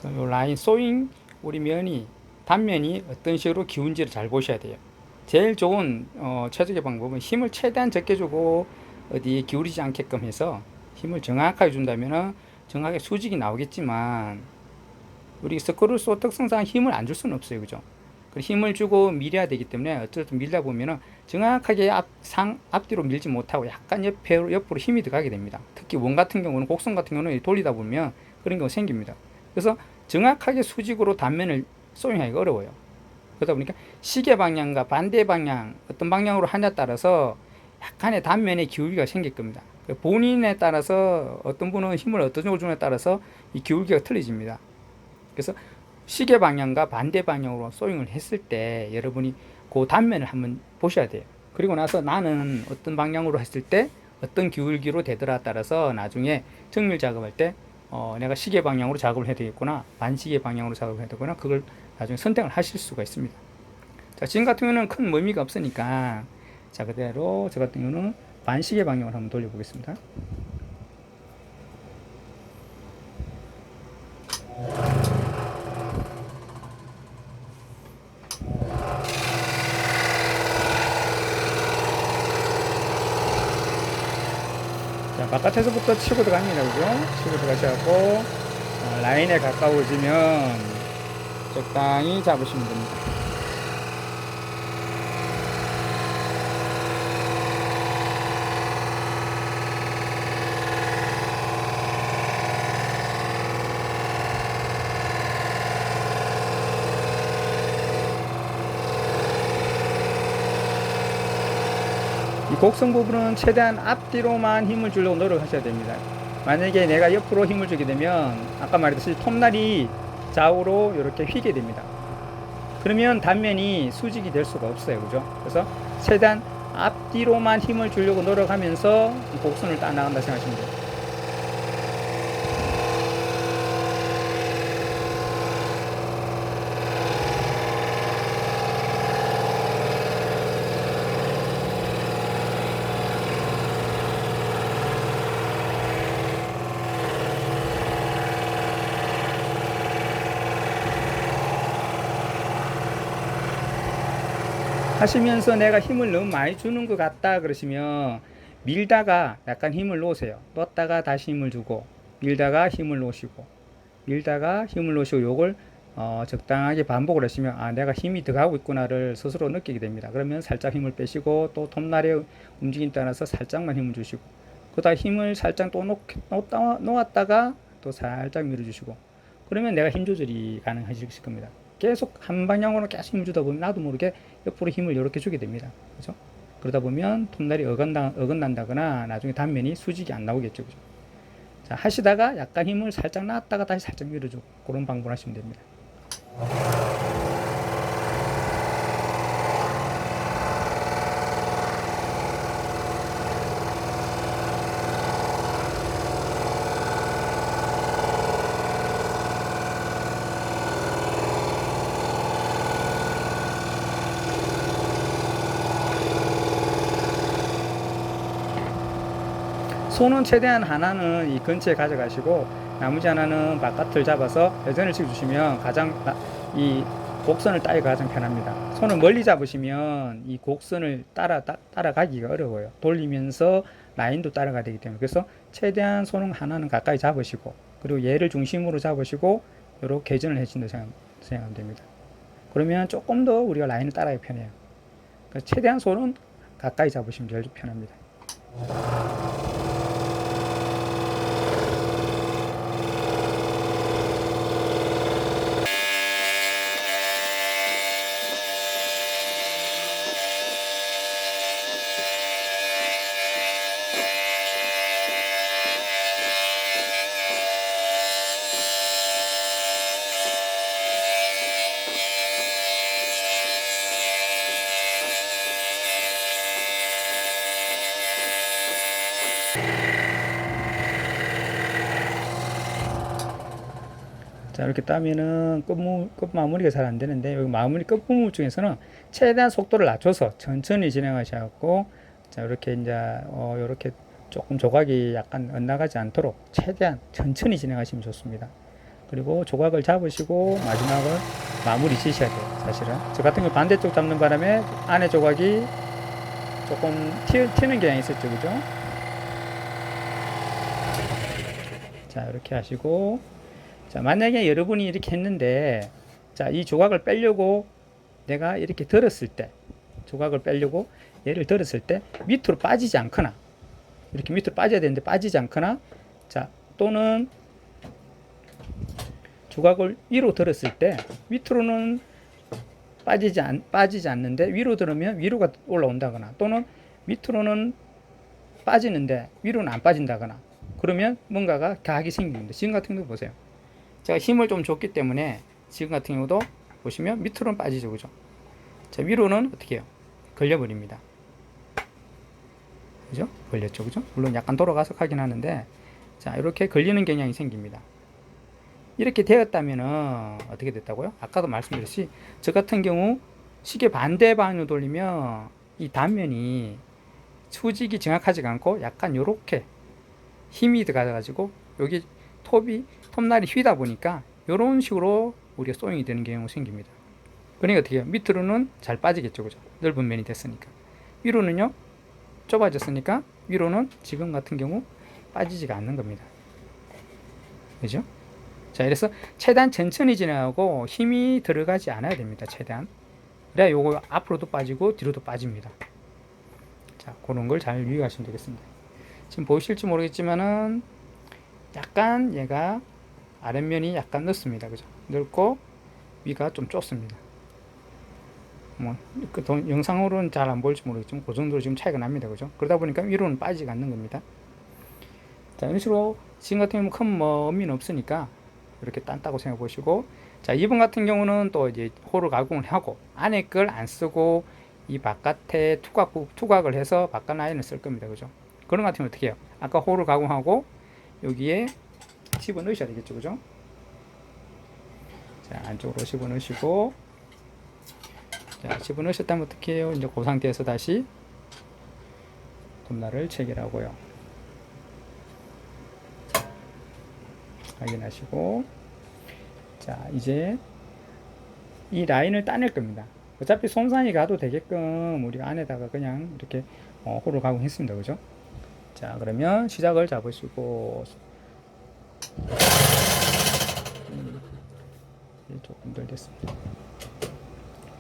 그래서 요 라인 쏘인 우리 면이 단면이 어떤 식으로 기운지를 잘 보셔야 돼요. 제일 좋은 최적의 방법은 힘을 최대한 적게 주고 어디에 기울이지 않게끔 해서 힘을 정확하게 준다면 정확하게 수직이 나오겠지만 우리 스크루소 특성상 힘을 안 줄 수는 없어요. 그죠? 힘을 주고 밀어야 되기 때문에 어쨌든 밀다 보면은 정확하게 앞뒤로 밀지 못하고 약간 옆으로 힘이 들어가게 됩니다. 특히 원 같은 경우는, 곡선 같은 경우는 돌리다 보면 그런 경우가 생깁니다. 그래서 정확하게 수직으로 단면을 소잉하기가 어려워요. 그러다 보니까 시계 방향과 반대 방향, 어떤 방향으로 하냐에 따라서 약간의 단면의 기울기가 생길 겁니다. 본인에 따라서 어떤 분은 힘을 어떤 쪽으로 주냐에 따라서 이 기울기가 틀려집니다. 그래서 시계 방향과 반대 방향으로 소잉을 했을 때 여러분이 그 단면을 한번 보셔야 돼요. 그리고 나서 나는 어떤 방향으로 했을 때 어떤 기울기로 되더라 따라서 나중에 정밀 작업할 때 내가 시계 방향으로 작업을 해야 되겠구나, 반시계 방향으로 작업을 해야 되구나, 그걸 나중에 선택을 하실 수가 있습니다. 자, 지금 같은 경우는 큰 의미가 없으니까 자, 그대로 저 같은 경우는 반시계 방향으로 한번 돌려보겠습니다. 자, 바깥에서부터 치고 들어갑니다. 그죠? 치고 들어가셔갖고 라인에 가까워지면 적당히 잡으시면 됩니다. 이 곡선 부분은 최대한 앞뒤로만 힘을 주려고 노력하셔야 됩니다. 만약에 내가 옆으로 힘을 주게 되면 아까 말했듯이 톱날이 좌우로 이렇게 휘게 됩니다. 그러면 단면이 수직이 될 수가 없어요. 그죠? 그래서 최대한 앞뒤로만 힘을 주려고 노력하면서 곡선을 따 나간다 생각하시면 돼요. 하시면서 내가 힘을 너무 많이 주는 것 같다 그러시면 밀다가 약간 힘을 놓으세요. 놓았다가 다시 힘을 주고, 밀다가 힘을 놓으시고, 밀다가 힘을 놓으시고, 요걸 적당하게 반복을 하시면 내가 힘이 들어가고 있구나를 스스로 느끼게 됩니다. 그러면 살짝 힘을 빼시고 또 톱날의 움직임 따라서 살짝만 힘을 주시고, 그다음 힘을 살짝 또 놓았다가 또 살짝 밀어주시고, 그러면 내가 힘 조절이 가능해질 겁니다. 계속 한 방향으로 계속 힘을 주다 보면 나도 모르게 옆으로 힘을 이렇게 주게 됩니다. 그죠? 그러다 보면 톱날이 어긋난다거나 나중에 단면이 수직이 안 나오겠죠. 그죠? 자, 하시다가 약간 힘을 살짝 놨다가 다시 살짝 밀어주고 그런 방법을 하시면 됩니다. 손은 최대한 하나는 이 근처에 가져가시고 나머지 하나는 바깥을 잡아서 회전을 시켜주시면 이 곡선을 따기가 가장 편합니다. 손을 멀리 잡으시면 이 곡선을 따라가기가 어려워요. 돌리면서 라인도 따라가야 되기 때문에. 그래서 최대한 손은 하나는 가까이 잡으시고, 그리고 얘를 중심으로 잡으시고 이렇게 회전을 해준다 생각하면 됩니다. 그러면 조금 더 우리가 라인을 따라가기 편해요. 그래서 최대한 손은 가까이 잡으시면 제일 편합니다. 자, 이렇게 따면은 끝 마무리가 잘 안 되는데, 여기 마무리 끝 부분 중에서는 최대한 속도를 낮춰서 천천히 진행하셔갖고, 자, 이렇게 이제, 이렇게 조금 조각이 약간 엇나가지 않도록 최대한 천천히 진행하시면 좋습니다. 그리고 조각을 잡으시고 마지막을 마무리 지셔야 돼요. 사실은 저 같은 경우 반대쪽 잡는 바람에 안에 조각이 조금 튀는 경향이 있었죠. 그죠? 자, 이렇게 하시고, 자, 만약에 여러분이 이렇게 했는데, 자, 이 조각을 빼려고 내가 이렇게 들었을 때, 조각을 빼려고 얘를 들었을 때 밑으로 빠지지 않거나, 이렇게 밑으로 빠져야 되는데 빠지지 않거나, 자, 또는 조각을 위로 들었을 때 밑으로는 빠지지 않는데 위로 들으면 위로가 올라온다거나, 또는 밑으로는 빠지는데 위로는 안 빠진다거나, 그러면 뭔가가 각이 생깁니다. 지금 같은 경우 보세요. 제가 힘을 좀 줬기 때문에 지금 같은 경우도 보시면 밑으로는 빠지죠. 그죠? 자, 위로는 어떻게 해요? 걸려버립니다. 그죠? 걸렸죠. 그죠? 물론 약간 돌아가서 하긴 하는데, 자, 이렇게 걸리는 경향이 생깁니다. 이렇게 되었다면은 어떻게 됐다고요? 아까도 말씀드렸듯이 저 같은 경우 시계 반대 방향으로 돌리면 이 단면이 수직이 정확하지가 않고 약간 요렇게 힘이 들어가 가지고 여기 톱날이 휘다 보니까 요런 식으로 우리가 소잉이 되는 경우가 생깁니다. 그러니까 어떻게 해요? 밑으로는 잘 빠지겠죠. 그죠? 넓은 면이 됐으니까. 위로는요, 좁아졌으니까 위로는 지금 같은 경우 빠지지가 않는 겁니다. 그죠? 자, 그래서 최대한 천천히 진행하고 힘이 들어가지 않아야 됩니다. 최대한. 그래야 요거 앞으로도 빠지고 뒤로도 빠집니다. 자, 그런 걸 잘 유의하시면 되겠습니다. 지금 보이실지 모르겠지만은 약간 얘가 아랫면이 약간 넓습니다. 그죠? 넓고 위가 좀 좁습니다. 뭐, 영상으로는 잘 안 보일지 모르겠지만 그 정도로 지금 차이가 납니다. 그죠? 그러다 보니까 위로는 빠지지 않는 겁니다. 자, 이런 식으로 지금 같은 경우는 큰 의미는 없으니까 이렇게 딴다고 생각해 보시고, 자, 이번 같은 경우는 또 이제 홀을 가공을 하고 안에 걸 안 쓰고 이 바깥에 투각을 해서 바깥 라인을 쓸 겁니다. 그죠? 그런 것 같으면 어떻게 해요? 아까 홀을 가공하고 여기에 집어 넣으셔야 되겠죠. 그죠? 자, 안쪽으로 집어 넣으시고, 자, 집어 넣으셨다면 어떻게 해요? 이제 그 상태에서 다시 톱날을 체결하고요. 확인하시고, 자, 이제 이 라인을 따낼 겁니다. 어차피 손상이 가도 되게끔 우리가 안에다가 그냥 이렇게 홀을 가공했습니다. 그죠? 자, 그러면 시작을 잡으시고, 조금 덜 됐습니다.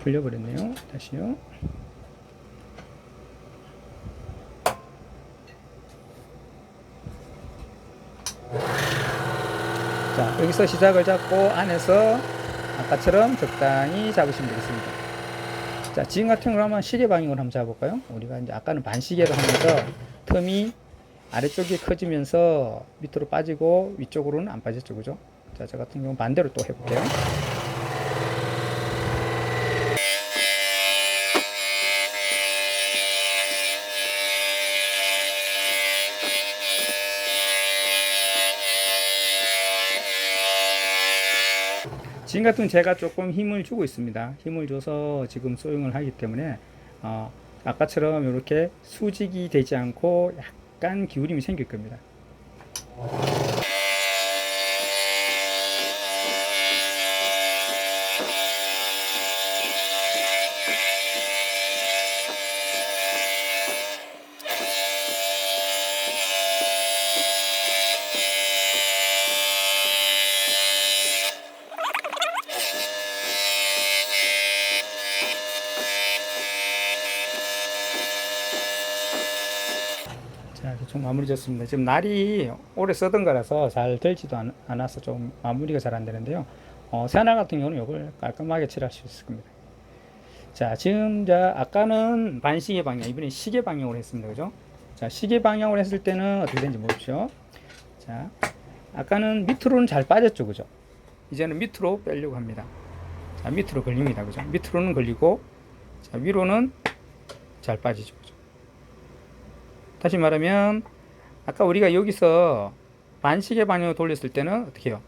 풀려버렸네요. 다시요. 자, 여기서 시작을 잡고 안에서 아까처럼 적당히 잡으시면 되겠습니다. 자, 지금 같은 경우는 한번 시계 방향으로 한번 잡아볼까요? 우리가 이제 아까는 반시계로 하면서 틈이 아래쪽이 커지면서 밑으로 빠지고 위쪽으로는 안 빠졌죠. 그죠? 자, 저 같은 경우 반대로 또 해볼게요. 지금 같은 제가 조금 힘을 주고 있습니다. 힘을 줘서 지금 소용을 하기 때문에 아까처럼 이렇게 수직이 되지 않고 약간 기울임이 생길 겁니다. 자, 대충 마무리 졌습니다. 지금 날이 오래 쓰던 거라서 잘 들지도 않아서 좀 마무리가 잘 안 되는데요. 새날 같은 경우는 이걸 깔끔하게 칠할 수 있을 겁니다. 자, 지금 아까는 반시계 방향, 이번엔 시계 방향으로 했습니다. 그죠? 자, 시계 방향으로 했을 때는 어떻게 되는지 보십시오. 자, 아까는 밑으로는 잘 빠졌죠. 그죠? 이제는 밑으로 빼려고 합니다. 자, 밑으로 걸립니다. 그죠? 밑으로는 걸리고, 자, 위로는 잘 빠지죠. 그죠? 다시 말하면 아까 우리가 여기서 반시계 방향으로 돌렸을 때는 어떻게 해요?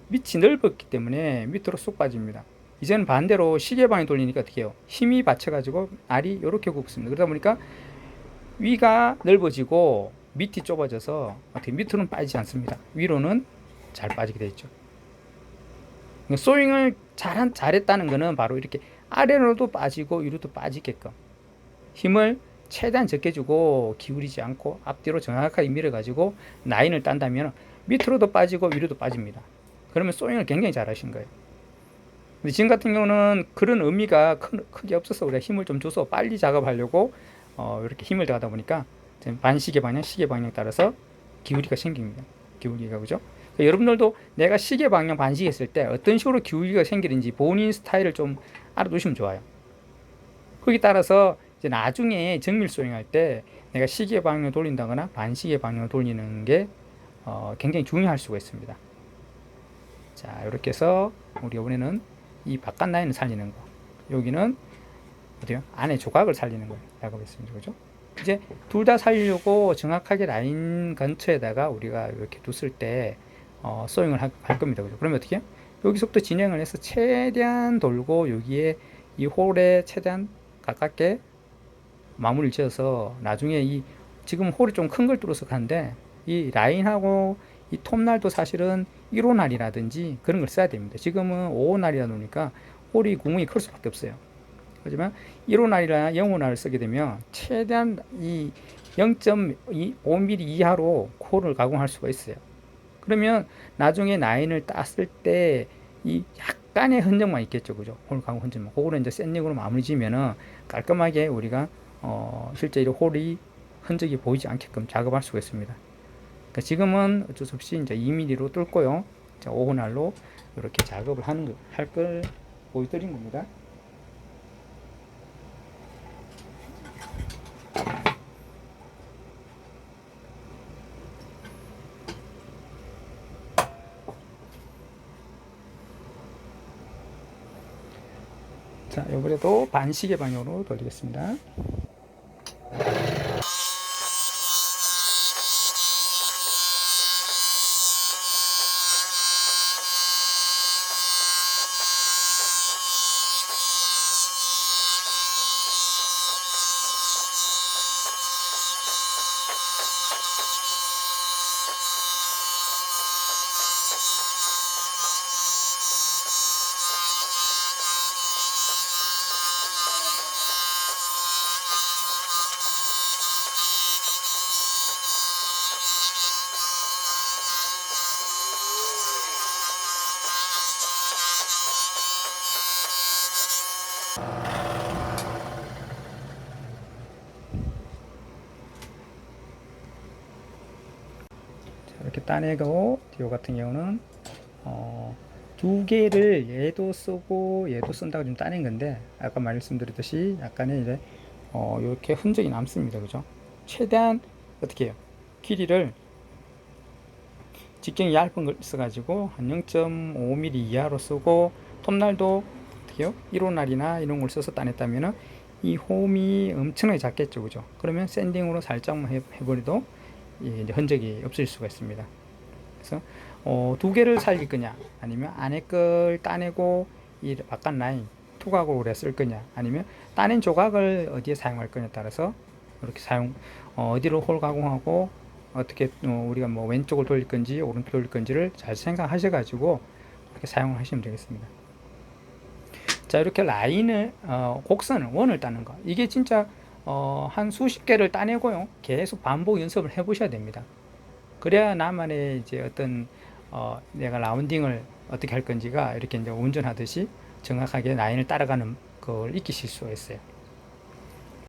밑이 넓었기 때문에 밑으로 쏙 빠집니다. 이제는 반대로 시계 방향 돌리니까 어떻게 해요? 힘이 받쳐가지고 알이 이렇게 굽습니다. 그러다 보니까 위가 넓어지고 밑이 좁아져서 어떻게 밑으로는 빠지지 않습니다. 위로는 잘 빠지게 되어 있죠. 소잉을 잘했다는 거는 바로 이렇게 아래로도 빠지고 위로도 빠지게끔 힘을 최대한 적게 주고 기울이지 않고 앞뒤로 정확하게 밀어가지고 라인을 딴다면 밑으로도 빠지고 위로도 빠집니다. 그러면 소잉을 굉장히 잘하신 거예요. 근데 지금 같은 경우는 그런 의미가 크게 없어서 우리가 힘을 좀 줘서 빨리 작업하려고 이렇게 힘을 더하다 보니까 반시계 방향, 시계 방향 따라서 기울기가 생깁니다. 기울기가 그죠? 그러니까 여러분들도 내가 시계 방향 반시계 했을 때 어떤 식으로 기울기가 생기는지 본인 스타일을 좀 알아두시면 좋아요. 거기 따라서 이제 나중에 정밀 소잉 할 때 내가 시계 방향을 돌린다거나 반시계 방향을 돌리는 게 굉장히 중요할 수가 있습니다. 자, 이렇게 해서 우리 이번에는 이 바깥 라인을 살리는 거, 여기는 어디요? 안에 조각을 살리는 거예요. 작업했습니다. 그죠? 이제 둘 다 살리려고 정확하게 라인 근처에다가 우리가 이렇게 뒀을 때 소잉을 할 겁니다. 그죠? 그러면 어떻게 해요? 여기서부터 진행을 해서 최대한 돌고 여기에 이 홀에 최대한 가깝게 마무리를 지어서 나중에 이 지금 홀이 좀 큰 걸 뚫어서 가는데 이 라인하고 이 톱날도 사실은 1호날이라든지 그런 걸 써야 됩니다. 지금은 5호날이다 보니까 홀이 구멍이 클 수밖에 없어요. 하지만 1호날이나 0호날을 쓰게 되면 최대한 이 0.5mm 이하로 홀을 가공할 수가 있어요. 그러면 나중에 라인을 땄을 때 이 약간의 흔적만 있겠죠, 그죠? 홀 가공 흔적만. 그거를 이제 샌딩으로 마무리 지으면은 깔끔하게 우리가 실제 이 홀이 흔적이 보이지 않게끔 작업할 수가 있습니다. 그러니까 지금은 어쩔 수 없이 이제 2mm로 뚫고요. 자, 5호날로 이렇게 작업을 할 걸 보여드린 겁니다. 자, 이번에도 반시계 방향으로 돌리겠습니다. 이렇게 따내고 이 같은 경우는 두 개를 얘도 쓰고 얘도 쓴다고 좀 따낸 건데 아까 말씀드렸듯이 약간의 이제 이렇게 흔적이 남습니다. 그죠? 최대한 어떻게 해요? 길이를 직경이 얇은 걸 써가지고 한 0.5mm 이하로 쓰고 톱날도 어떻게 해요? 1호날이나 이런 걸 써서 따냈다면은 이 홈이 엄청나게 작겠죠. 그죠? 그러면 샌딩으로 살짝만 해버려도 이제 흔적이 없을 수가 있습니다. 그래서 두 개를 살릴 거냐 아니면 안에 걸 따내고 이 바깥 라인 투각으로 쓸 거냐 아니면 따낸 조각을 어디에 사용할 거냐에 따라서 이렇게 어디로 홀 가공하고 어떻게 우리가 뭐 왼쪽을 돌릴 건지 오른쪽을 돌릴 건지를 잘 생각하셔 가지고 이렇게 사용을 하시면 되겠습니다. 자, 이렇게 라인을 곡선을 원을 따는 거 이게 진짜 한 수십 개를 따내고요 계속 반복 연습을 해 보셔야 됩니다. 그래야 나만의 이제 어떤 내가 라운딩을 어떻게 할 건지가 이렇게 이제 운전하듯이 정확하게 라인을 따라가는 걸 익히실 수가 있어요.